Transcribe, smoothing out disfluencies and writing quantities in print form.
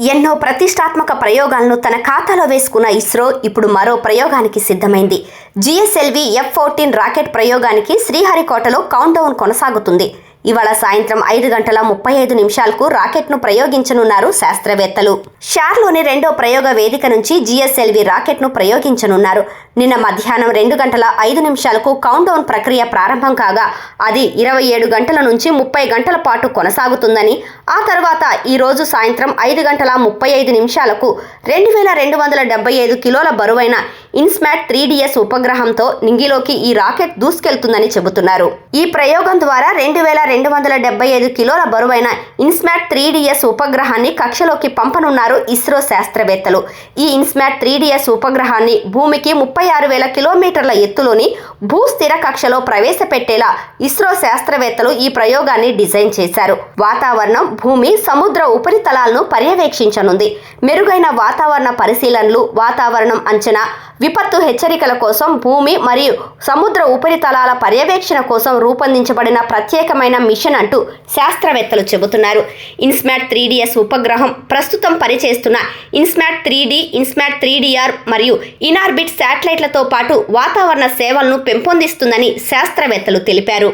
ఎన్నో ప్రతిష్టాత్మక ప్రయోగాలను తన ఖాతాలో వేసుకున్న ఇస్రో ఇప్పుడు మరో ప్రయోగానికి సిద్ధమైంది. జిఎస్ఎల్వి F-14 రాకెట్ ప్రయోగానికి శ్రీహరికోటలో కౌంట్డౌన్ కొనసాగుతుంది. ఇవాళ సాయంత్రం 5:35 రాకెట్ను ప్రయోగించనున్నారు శాస్త్రవేత్తలు. షార్లోని రెండో ప్రయోగ వేదిక నుంచి జిఎస్ఎల్వి రాకెట్ను ప్రయోగించనున్నారు. నిన్న మధ్యాహ్నం 2:05 కౌంట్డౌన్ ప్రక్రియ ప్రారంభం కాగా అది 27 గంటల నుంచి 30 గంటల పాటు కొనసాగుతుందని, ఆ తర్వాత ఈరోజు సాయంత్రం 5:35 2275 కిలోల బరువైన ఇన్స్మాట్ 3DS ఉపగ్రహంతో నింగిలోకి ఈ రాకెట్ దూసుకెళ్తుందని చెబుతున్నారు. ఈ ప్రయోగం ద్వారా 2275 కిలోల బరువైన ఇన్స్మాట్ 3DS ఉపగ్రహాన్ని కక్షలోకి పంపనున్నారు ఇస్రో శాస్త్రవేత్తలు. ఈ ఇన్స్మాట్ 3DS ఉపగ్రహాన్ని భూమికి 36,000 కిలోమీటర్ల ఎత్తులోని భూస్థిర కక్షలో ప్రవేశపెట్టేలా ఇస్రో శాస్త్రవేత్తలు ఈ ప్రయోగాన్ని డిజైన్ చేశారు. వాతావరణం, భూమి, సముద్ర ఉపరితలాలను పర్యవేక్షించనుంది. మెరుగైన వాతావరణ పరిశీలనలు, వాతావరణం అంచనా, విపత్తు హెచ్చరికల కోసం భూమి మరియు సముద్ర ఉపరితలాల పర్యవేక్షణ కోసం రూపొందించబడిన ప్రత్యేకమైన మిషన్ అంటూ శాస్త్రవేత్తలు చెబుతున్నారు. ఇన్స్మాట్ 3DS ఉపగ్రహం ప్రస్తుతం పనిచేస్తున్న ఇన్స్మాట్ 3D, ఇన్స్మాట్ 3DR మరియు ఇనార్బిట్ శాటిలైట్లతో పాటు వాతావరణ సేవలను పెంపొందిస్తుందని శాస్త్రవేత్తలు తెలిపారు.